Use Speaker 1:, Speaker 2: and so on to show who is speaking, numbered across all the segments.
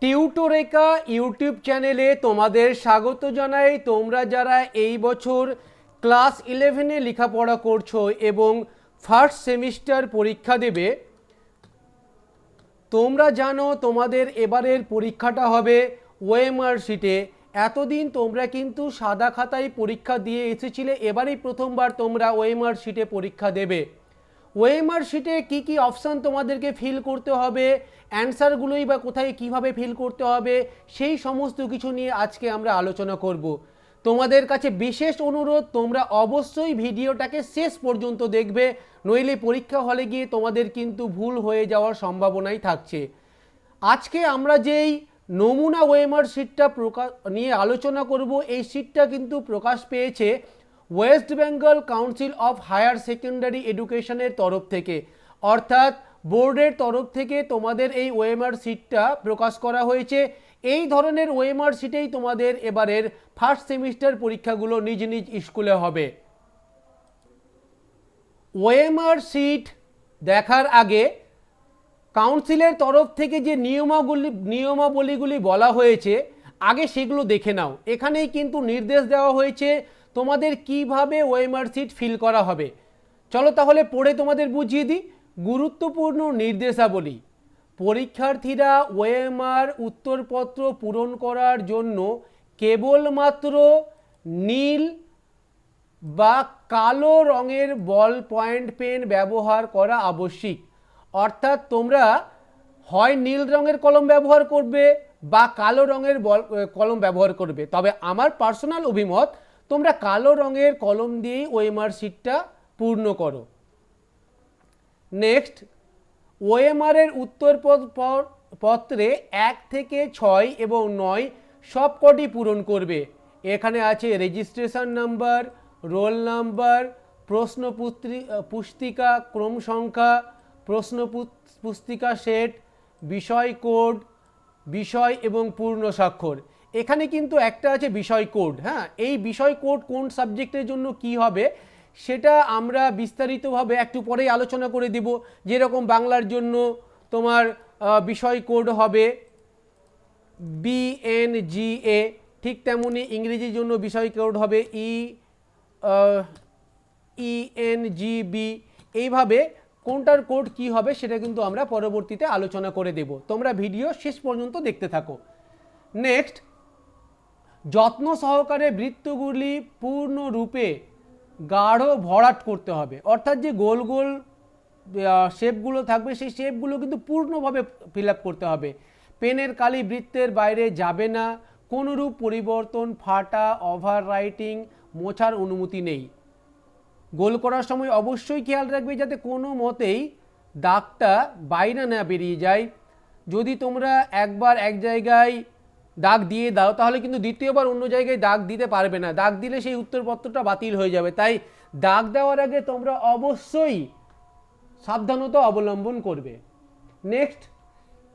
Speaker 1: টিউটোরেকা YouTube চ্যানেলে তোমাদের স্বাগত জানাই। তোমরা যারা এই বছর ক্লাস 11-এ লেখাপড়া করছো এবং ফার্স্ট সেমিস্টার পরীক্ষা দেবে, তোমরা জানো তোমাদের এবারের পরীক্ষাটা হবে ওএমআর শিটে। এতদিন তোমরা কিন্তু সাদা খাতায় পরীক্ষা দিয়ে এসেছিলে, এবারেই প্রথমবার তোমরা ওএমআর শিটে পরীক্ষা দেবে। ওএমআর শিটে কী কী অপশান তোমাদেরকে ফিল করতে হবে, অ্যান্সারগুলোই বা কোথায় কিভাবে ফিল করতে হবে, সেই সমস্ত কিছু নিয়ে আজকে আমরা আলোচনা করব। তোমাদের কাছে বিশেষ অনুরোধ, তোমরা অবশ্যই ভিডিওটাকে শেষ পর্যন্ত দেখবে, নইলে পরীক্ষা হলে গিয়ে তোমাদের কিন্তু ভুল হয়ে যাওয়ার সম্ভাবনাই থাকছে। আজকে আমরা যেই নমুনা ওএমআর শিটটা নিয়ে আলোচনা করব, এই শিটটা কিন্তু প্রকাশ পেয়েছে west Bengal council of higher secondary এডুকেশনের তরফ থেকে, অর্থাৎ বোর্ডের তরফ থেকে তোমাদের এই ওএমআর শিটটা প্রকাশ করা হয়েছে। এই ধরনের ওএমআর শিটেই তোমাদের এবারের ফার্স্ট সেমিস্টার পরীক্ষাগুলো নিজ নিজ স্কুলে হবে। ওএমআর শিট দেখার আগে কাউন্সিলের তরফ থেকে যে নিয়মাবলীগুলি বলা হয়েছে আগে সেগুলো দেখে নাও। এখানেই কিন্তু নির্দেশ দেওয়া হয়েছে তোমাদের কিভাবে ওএমআর শিট ফিল করা হবে। চলো তাহলে পড়ে তোমাদের বুঝিয়ে দিই। গুরুত্বপূর্ণ নির্দেশাবলী: পরীক্ষার্থীরা ওএমআর উত্তরপত্র পূরণ করার জন্য কেবলমাত্র নীল বা কালো রঙের বল পয়েন্ট পেন ব্যবহার করা আবশ্যিক। অর্থাৎ তোমরা হয় নীল রঙের কলম ব্যবহার করবে বা কালো রঙের কলম ব্যবহার করবে, তবে আমার পার্সোনাল অভিমত তোমরা কালো রঙের কলম দিয়েই ওএমআর শিটটা পূর্ণ করো। নেক্সট, ওএমআর এর উত্তরপত্রে 1 থেকে 6 এবং 9 সবকটি পূরণ করবে। এখানে আছে রেজিস্ট্রেশন নাম্বার, রোল নাম্বার, প্রশ্ন পুস্তিকা ক্রম সংখ্যা, প্রশ্ন পুস্তিকা সেট, বিষয় কোড, বিষয় এবং পূর্ণ স্বাক্ষর। এখানে কিন্তু একটা আছে বিষয় কোড। হ্যাঁ, এই বিষয় কোড কোন সাবজেক্টের জন্য কি হবে সেটা আমরা বিস্তারিতভাবে একটু পরেই আলোচনা করে দেব। যেরকম বাংলার জন্য তোমার বিষয় কোড হবে BNGA, ঠিক তেমনি ইংরেজির জন্য বিষয় কোড হবে ENGB। এইভাবে কোনটার কোড কি হবে সেটা কিন্তু আমরা পরবর্তীতে আলোচনা করে দেব। তোমরা ভিডিও শেষ পর্যন্ত দেখতে থাকো। নেক্সট, যত্ন সহকারে বৃত্তগুলি পূর্ণরূপে গাঢ় ভরাট করতে হবে। অর্থাৎ যে গোল গোল শেপগুলো থাকবে সেই শেপগুলো কিন্তু পূর্ণভাবে ফিল আপ করতে হবে। পেনের কালি বৃত্তের বাইরে যাবে না। কোনোরূপ পরিবর্তন, ফাটা, ওভার রাইটিং, মোছার অনুমতি নেই। গোল করার সময় অবশ্যই খেয়াল রাখবে যাতে কোনো মতেই দাগটা বাইরে না বেরিয়ে যায়। যদি তোমরা একবার এক জায়গায় দাগ দিয়ে দাও তাহলে কিন্তু দ্বিতীয়বার অন্য জায়গায় দাগ দিতে পারবে না। দাগ দিলে সেই উত্তরপত্রটা বাতিল হয়ে যাবে। তাই দাগ দেওয়ার আগে তোমরা অবশ্যই সাবধানতা অবলম্বন করবে। নেক্সট,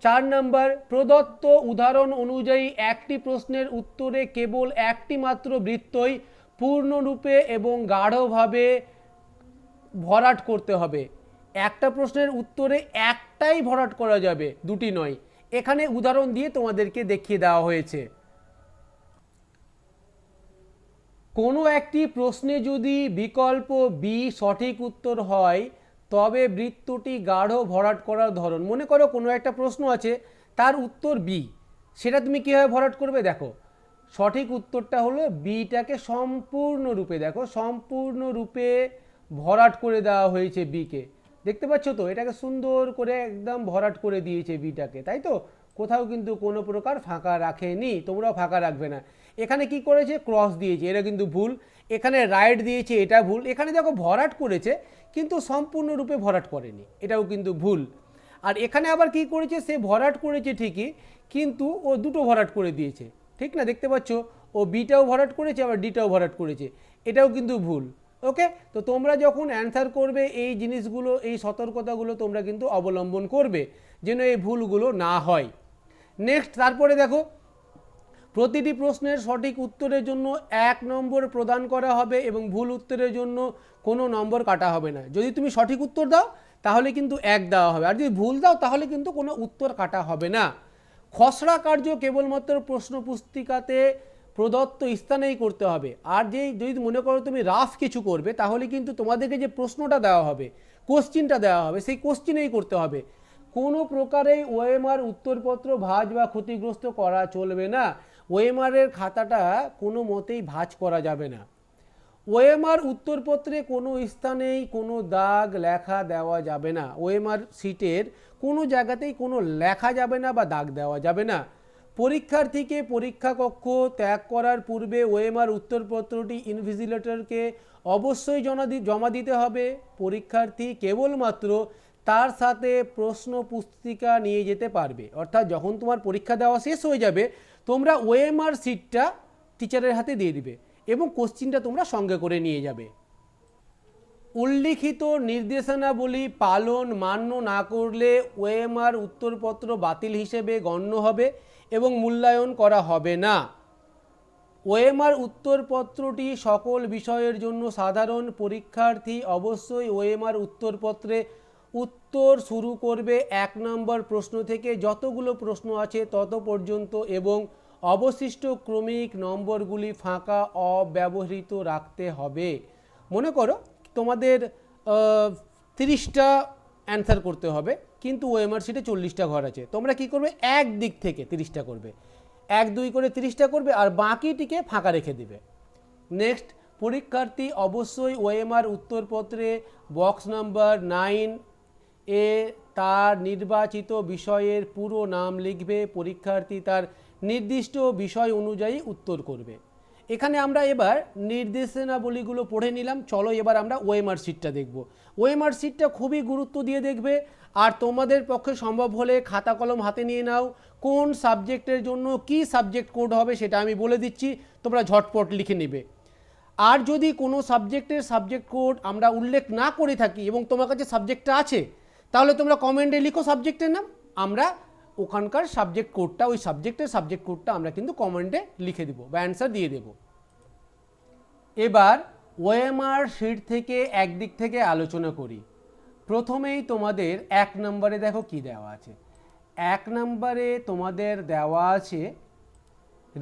Speaker 1: 4 নম্বর, প্রদত্ত উদাহরণ অনুযায়ী একটি প্রশ্নের উত্তরে কেবল একটি মাত্র বৃত্তই পূর্ণরূপে এবং গাঢ়ভাবে ভরাট করতে হবে। একটা প্রশ্নের উত্তরে একটাই ভরাট করা যাবে, দুটি নয়। এখানে উদাহরণ দিয়ে তোমাদেরকে দেখিয়ে দেওয়া হয়েছে। কোনো একটি প্রশ্নে যদি বিকল্প বি সঠিক উত্তর হয় তবে বৃত্তটি গাঢ় ভরাট করার ধরন, মনে করো কোনো একটা প্রশ্ন আছে তার উত্তর বি, সেটা তুমি কীভাবে ভরাট করবে? দেখো, সঠিক উত্তরটা হলো বিটাকে সম্পূর্ণরূপে, দেখো সম্পূর্ণরূপে ভরাট করে দেওয়া হয়েছে বিকে। দেখতে পাচ্ছ তো, এটাকে সুন্দর করে একদম ভরাট করে দিয়েছে বিটাকে, তাই তো? কোথাও কিন্তু কোনো প্রকার ফাঁকা রাখেনি, তোমরাও ফাঁকা রাখবে না। এখানে কি করেছে? ক্রস দিয়েছে, এটা কিন্তু ভুল। এখানে রাইট দিয়েছে, এটা ভুল। এখানে দেখো ভরাট করেছে কিন্তু সম্পূর্ণরূপে ভরাট করেনি, এটাও কিন্তু ভুল। আর এখানে আবার কি করেছে? সে ভরাট করেছে ঠিকই, কিন্তু ও দুটো ভরাট করে দিয়েছে, ঠিক না? দেখতে পাচ্ছ, ও বিটাও ভরাট করেছে আবার ডিটাও ভরাট করেছে, এটাও কিন্তু ভুল। ওকে, তো তোমরা যখন অ্যান্সার করবে এই জিনিসগুলো, এই সতর্কতাগুলো তোমরা কিন্তু অবলম্বন করবে যেন এই ভুলগুলো না হয়। নেক্সট, তারপরে দেখো, প্রতিটি প্রশ্নের সঠিক উত্তরের জন্য 1 নম্বর প্রদান করা হবে এবং ভুল উত্তরের জন্য কোনো নম্বর কাটা হবে না। যদি তুমি সঠিক উত্তর দাও তাহলে কিন্তু 1 দেওয়া হবে, আর যদি ভুল দাও তাহলে কিন্তু কোনো উত্তর কাটা হবে না। খসড়া কার্য কেবলমাত্র প্রশ্ন পুস্তিকাতে প্রদত্ত স্থানেই করতে হবে। আর যদি মনে করো তুমি রাফ কিছু করবে, তাহলে কিন্তু তোমাদেরকে যে প্রশ্নটা দেওয়া হবে, কোশ্চিনটা দেওয়া হবে, সেই কোশ্চিনেই করতে হবে। কোনো প্রকারেই ওএমআর উত্তরপত্র ভাঁজ বা ক্ষতিগ্রস্ত করা চলবে না। ওএমআরের খাতাটা কোনো মতেই ভাঁজ করা যাবে না। ওএমআর উত্তরপত্রে কোনো স্থানেই কোনো দাগ লেখা দেওয়া যাবে না। ওএমআর সিটের কোনো জায়গাতেই কোনো লেখা যাবে না বা দাগ দেওয়া যাবে না। পরীক্ষার্থীকে পরীক্ষা কক্ষ ত্যাগ করার পূর্বে ওএমআর উত্তরপত্রটি ইনভিজিলেটরকে অবশ্যই জমা দিতে হবে। পরীক্ষার্থী কেবলমাত্র তার সাথে প্রশ্ন পুস্তিকা নিয়ে যেতে পারবে। অর্থাৎ যখন তোমার পরীক্ষা দেওয়া শেষ হয়ে যাবে, তোমরা ওএমআর সিটটা টিচারের হাতে দিয়ে দিবে এবং কোশ্চিনটা তোমরা সঙ্গে করে নিয়ে যাবে। উল্লিখিত নির্দেশনাবলী পালন মান্য না করলে ওএমআর উত্তরপত্র বাতিল হিসেবে গণ্য হবে এবং মূল্যায়ন করা হবে না। ওএমআর উত্তরপত্রটি সকল বিষয়ের জন্য সাধারণ। পরীক্ষার্থী অবশ্যই ওএমআর উত্তরপত্রে উত্তর শুরু করবে 1 নম্বর প্রশ্ন থেকে, যতগুলো প্রশ্ন আছে তত পর্যন্ত, এবং অবশিষ্ট ক্রমিক নম্বরগুলি ফাঁকা অব্যবহৃত রাখতে হবে। মনে করো তোমাদের 30টা অ্যান্সার করতে হবে, কিন্তু ওএমআর শিটে 40টা ঘর আছে। তোমরা কি করবে, এক দিক থেকে 30টা করবে, 1-2 করে 30টা করবে আর বাকিটিকে ফাঁকা রেখে দিবে। নেক্সট, পরীক্ষার্থী অবশ্যই ওএমআর উত্তরপত্রে বক্স নাম্বার 9 এ তার নির্বাচিত বিষয়ের পুরো নাম লিখবে। পরীক্ষার্থী তার নির্দিষ্ট বিষয় অনুযায়ী উত্তর করবে। এখানে আমরা এবার নির্দেশনাবলীগুলো পড়ে নিলাম। চলো এবার আমরা ওএমআর শিটটা দেখব। ওএমআর শিটটা খুবই গুরুত্ব দিয়ে দেখবে, আর তোমাদের পক্ষে সম্ভব হলে খাতা কলম হাতে নিয়ে নাও। কোন সাবজেক্টের জন্য কি সাবজেক্ট কোড হবে সেটা আমি বলে দিচ্ছি, তোমরা ঝটপট লিখে নেবে। আর যদি কোনো সাবজেক্টের সাবজেক্ট কোড আমরা উল্লেখ না করে থাকি এবং তোমার কাছে সাবজেক্টটা আছে, তাহলে তোমরা কমেন্টে লিখো সাবজেক্টের নাম, আমরা ওখানকার সাবজেক্ট কোডটা, ওই সাবজেক্টের সাবজেক্ট কোডটা আমরা কিন্তু কমেন্টে লিখে দেবো বা অ্যান্সার দিয়ে দেব। এবার ওএমআর শিট থেকে একদিক থেকে আলোচনা করি। প্রথমেই তোমাদের 1 নম্বরে দেখো কি দেওয়া আছে। 1 নম্বরে তোমাদের দেওয়া আছে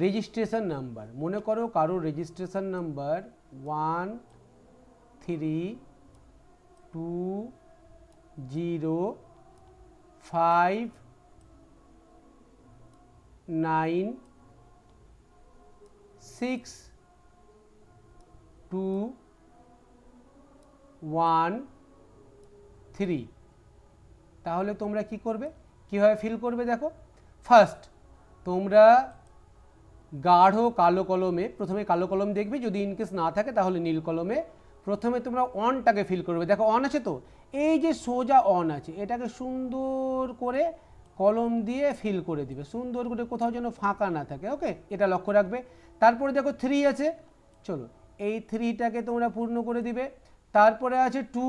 Speaker 1: রেজিস্ট্রেশন নাম্বার। মনে করো কারোর রেজিস্ট্রেশন নাম্বার 135962113। তাহলে তোমরা কি করবে, কীভাবে ফিল করবে দেখো। ফার্স্ট, তোমরা গাঢ় কালো কলমে, প্রথমে কালো কলম দেখবে, যদি ইনকেস না থাকে তাহলে নীল কলমে প্রথমে তোমরা অনটাকে ফিল করবে। দেখো অন আছে তো, এই যে সোজা অন আছে, এটাকে সুন্দর করে কলম দিয়ে ফিল করে দিবে, সুন্দর করে, কোথাও যেন ফাঁকা না থাকে। ওকে, এটা লক্ষ্য রাখবে। তারপরে দেখো 3 আছে, চলো এই 3টাকে তোমরা পূর্ণ করে দিবে। তারপরে আছে 2,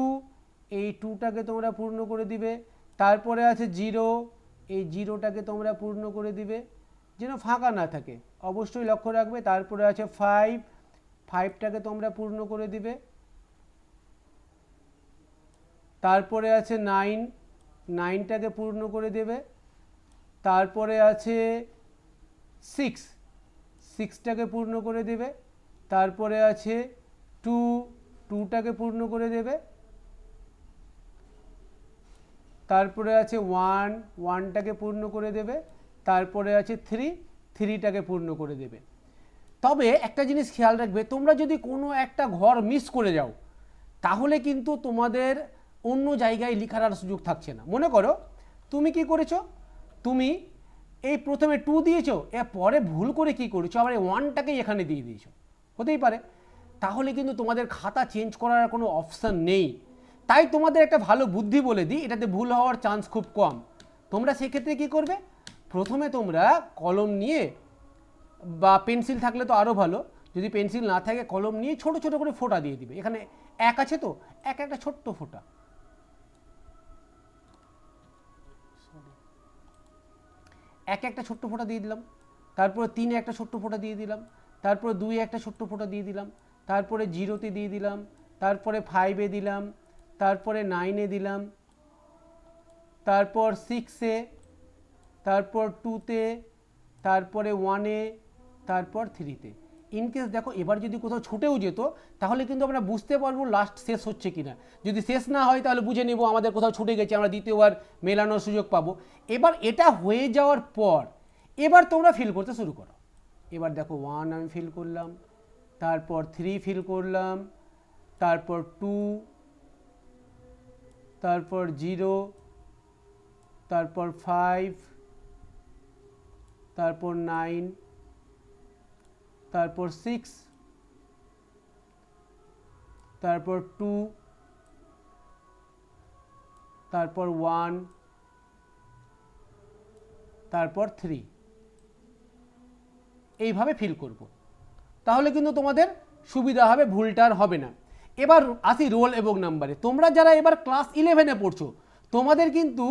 Speaker 1: এই 2টাকে তোমরা পূর্ণ করে দিবে। তারপরে আছে 0, এই 0টাকে তোমরা পূর্ণ করে দিবে, যেন ফাঁকা না থাকে, অবশ্যই লক্ষ্য রাখবে। তারপরে আছে 5, 5টাকে তোমরা পূর্ণ করে দিবে। তারপরে আছে 9, 9টাকে পূর্ণ করে দেবে। তারপরে আছে 6, 6টাকে পূর্ণ করে দেবে। তারপরে আছে 2, 2টাকে পূর্ণ করে দেবে। তারপরে আছে 1, 1টাকে পূর্ণ করে দেবে। তারপরে আছে 3, 3টাকে পূর্ণ করে দেবে। তবে একটা জিনিস খেয়াল রাখবে, তোমরা যদি কোনো একটা ঘর মিস করে যাও, তাহলে কিন্তু তোমাদের অন্য জায়গায় লেখার আর সুযোগ থাকছে না। মনে করো তুমি কি করেছো, তুমি এই প্রথমে 2 দিয়েছো, এর পরে ভুল করে কি করেছো, আবার এই 1টাকেই এখানে দিয়ে দিয়েছো, হতেই পারে। তাহলে কিন্তু তোমাদের খাতা চেঞ্জ করার কোনো অপশান নেই। তাই তোমাদের একটা ভালো বুদ্ধি বলে দিই, এটাতে ভুল হওয়ার চান্স খুব কম। তোমরা সেক্ষেত্রে কি করবে, প্রথমে তোমরা কলম নিয়ে, বা পেন্সিল থাকলে তো আরও ভালো, যদি পেন্সিল না থাকে কলম নিয়ে ছোট ছোট করে ফোঁটা দিয়ে দিবে। এখানে 1 আছে তো, একটা ছোট্ট ফোঁটা, একটা ছোট্ট ফোঁটা দিয়ে দিলাম। তারপরে 3 একটা ছোট্ট ফোঁটা দিয়ে দিলাম। তারপরে 2 একটা ছোট্ট ফোঁটা দিয়ে দিলাম। তারপরে 0তে দিয়ে দিলাম। তারপরে 5-এ দিলাম। তারপরে 9-এ দিলাম। তারপর 6-এ, তারপর 2-তে, তারপরে 1-এ, তারপর 3-তে। ইনকেস দেখো এবার যদি কোথাও ছুটেও যেত তাহলে কিন্তু আমরা বুঝতে পারবো লাস্ট শেষ হচ্ছে কিনা। যদি শেষ না হয় তাহলে বুঝে নেব আমাদের কোথাও ছুটে গেছে, আমরা দ্বিতীয়বার মেলানোর সুযোগ পাবো। এবার এটা হয়ে যাওয়ার পর এবার তোমরা ফিল করতে শুরু করো। এবার দেখো 1 আমি ফিল করলাম, তারপর 3 ফিল করলাম, তারপর 2, তারপর 0, তারপর 5, তারপর 9, তারপর 6, তারপর 2, তারপর 1, তারপর 3। এইভাবে ফিল করব, তাহলে কিন্তু তোমাদের সুবিধা হবে, ভুলটার হবে না। এবার আসি রোল এবং নাম্বারে। তোমরা যারা এবার ক্লাস 11-এ পড়ছো তোমাদের কিন্তু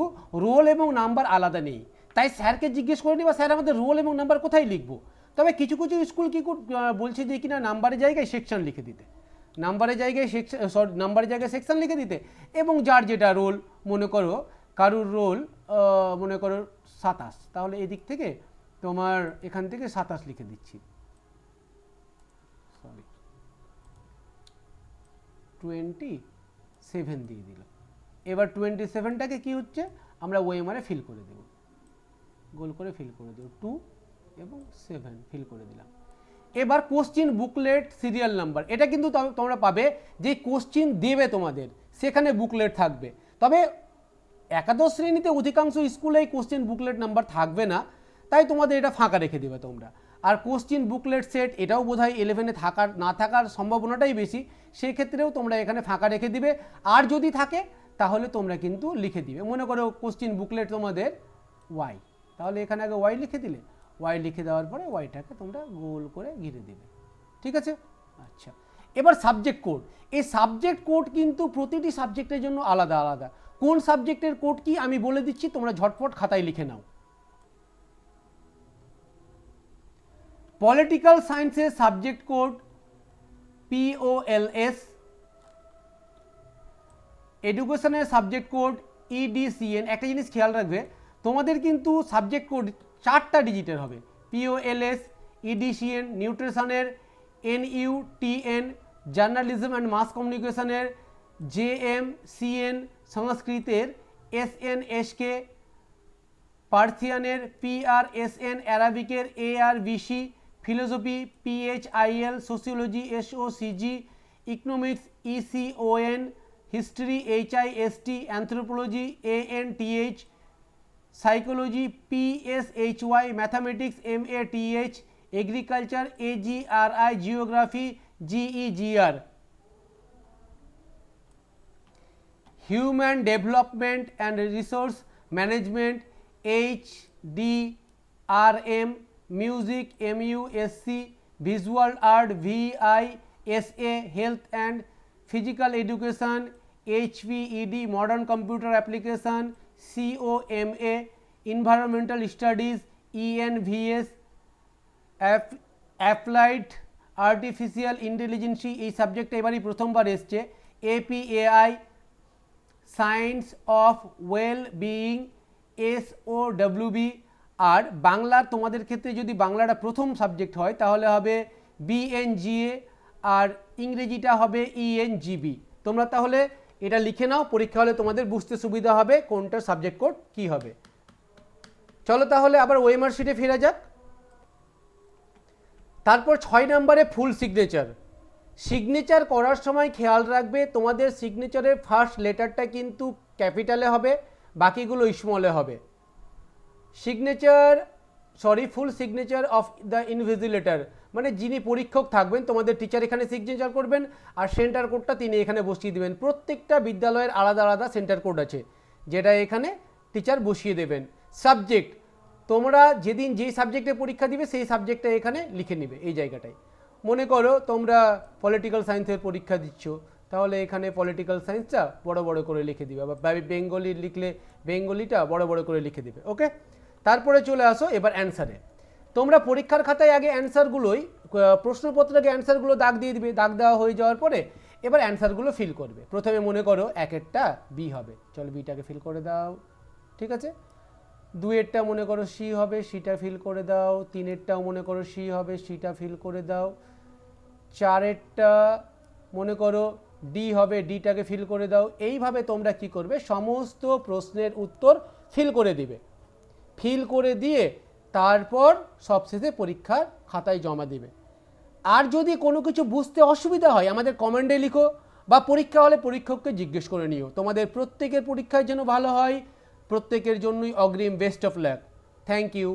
Speaker 1: রোল এবং নাম্বার আলাদা নেই, তাই স্যারকে জিজ্ঞেস করে নিবা স্যার আমাদের রোল এবং নাম্বার কোথায় লিখবো। তবে কিছু কিছু স্কুল কি বলছে যে কিনা নাম্বারের জায়গায় সেকশন লিখে দিতে, নাম্বারের জায়গায় সেকশন লিখে দিতে, এবং যার যেটা রোল, মনে করো কারুর রোল মনে করো 27, তাহলে এদিক থেকে তোমার এখান থেকে 27 লিখে দিচ্ছি, 27 দিয়ে দিল। এবার 27টাকে কি হচ্ছে আমরা ওএমআরে ফিল করে দেব, গোল করে ফিল করে দেব, 2 এবং 7 ফিল করে দিলাম। এবার কোশ্চিন বুকলেট সিরিয়াল নাম্বার, এটা কিন্তু তোমরা পাবে যে কোশ্চিন দেবে তোমাদের সেখানে বুকলেট থাকবে। তবে একাদশ শ্রেণীতে অধিকাংশ স্কুলে এই কোশ্চিন বুকলেট নাম্বার থাকবে না, তাই তোমাদের এটা ফাঁকা রেখে দেবে তোমরা। আর কোশ্চিন বুকলেট সেট এটাও বোধহয় 11-এ না থাকার সম্ভাবনাটাই বেশি, সেই ক্ষেত্রেও তোমরা এখানে ফাঁকা রেখে দিবে। আর যদি থাকে তাহলে তোমরা কিন্তু লিখে দিবে, মনে করো কোশ্চিন বুকলেট তোমাদের ওয়াই, তাহলে এখানে আগে ওয়াই লিখে দিলে, ওয়াই লিখে দেওয়ার পরে ওয়াইটাকে তোমরা গোল করে ঘিরে দেবে, ঠিক আছে। আচ্ছা, এবার সাবজেক্ট কোড। এই সাবজেক্ট কোড কিন্তু প্রতিটি সাবজেক্টের জন্য আলাদা আলাদা। কোন সাবজেক্টের কোড কি আমি বলে দিচ্ছি, তোমরা ঝটপট খাতায় লিখে নাও। পলিটিক্যাল সায়েন্সের সাবজেক্ট কোড POLS, এডুকেশনের সাবজেক্ট কোড EDCN। একটা জিনিস খেয়াল রাখবে, তোমাদের কিন্তু সাবজেক্ট কোড 4টা ডিজিটের হবে, POLS, EDCN, নিউট্রিশনের NUTN, জার্নালিজম অ্যান্ড মাস কমিউনিকেশনের JMCN, সংস্কৃতের SNSK, পার্সিয়ানের PRSN, অ্যারাবিকের ARBC, philosophy PHIL, sociology SOCG, economics ECON, history HIST, anthropology ANTH, psychology PSHY, mathematics MATH, agriculture AGRI, geography GEGR, human development and resource management HDRM, music MUSC, visual art VISA, health and physical education HVED, modern computer application COMA, environmental studies ENVS, applied artificial intelligence, এই সাবজেক্টটা এবারই প্রথমবার এসছে, APAI, science of well being SOWB। আর বাংলা তোমাদের ক্ষেত্রে যদি বাংলাটা প্রথম সাবজেক্ট হয় তাহলে হবে BNGA, আর ইংরেজিটা হবে ENGB। তোমরা তাহলে এটা লিখে নাও, পরীক্ষা হলে তোমাদের বুঝতে সুবিধা হবে কোনটার সাবজেক্ট কোড কি হবে। চলো তাহলে আবার ওএমআর শিটে ফেরা যাক। তারপর 6 নম্বরে ফুল সিগনেচার। সিগনেচার করার সময় খেয়াল রাখবে তোমাদের সিগনেচারের ফার্স্ট লেটারটা কিন্তু ক্যাপিটালে হবে, বাকিগুলো স্মলে হবে। Full signature of the invigilator, মানে যিনি পরীক্ষক থাকবেন, তোমাদের টিচার এখানে সিগনেচার করবেন আর সেন্টার কোডটা তিনি এখানে বসিয়ে দেবেন। প্রত্যেকটা বিদ্যালয়ের আলাদা আলাদা সেন্টার কোড আছে, যেটা এখানে টিচার বসিয়ে দেবেন। সাবজেক্ট, তোমরা যেদিন যেই সাবজেক্টে পরীক্ষা দিবে সেই সাবজেক্টটা এখানে লিখে নিবে এই জায়গাটায়। মনে করো তোমরা পলিটিক্যাল সায়েন্সের পরীক্ষা দিচ্ছ, তাহলে এখানে পলিটিক্যাল সায়েন্সটা বড় বড় করে লিখে দিবে, বা বেঙ্গলি লিখলে বেঙ্গলিটা বড় বড় করে লিখে দিবে। ওকে, তারপরে চলে আসো এবার অ্যান্সারে। তোমরা পরীক্ষার খাতায় আগে অ্যান্সারগুলোই, প্রশ্নপত্রকে অ্যান্সারগুলো দাগ দিয়ে দিবে, দাগ দেওয়া হয়ে যাওয়ার পরে এবার অ্যান্সারগুলো ফিল করবে। প্রথমে মনে করো 1-এরটা বি হবে, চলো বিটাকে ফিল করে দাও, ঠিক আছে। দুইয়েরটা মনে করো সি হবে, সিটা ফিল করে দাও। তিনেরটাও মনে করো সি হবে, সিটা ফিল করে দাও। চারেরটা মনে করো ডি হবে, ডিটাকে ফিল করে দাও। এইভাবে তোমরা কি করবে, সমস্ত প্রশ্নের উত্তর ফিল করে দিবে। ফিল করে দিয়ে তারপর সবশেষে পরীক্ষার খাতায় জমা দিবে। আর যদি কোনো কিছু বুঝতে অসুবিধা হয় আমাদের কমেন্টে লিখো, বা পরীক্ষা হলে পরীক্ষককে জিজ্ঞেস করে নিও। তোমাদের প্রত্যেকের পরীক্ষায় যেন ভালো হয়, প্রত্যেকের জন্যই অগ্রিম best of luck. Thank you.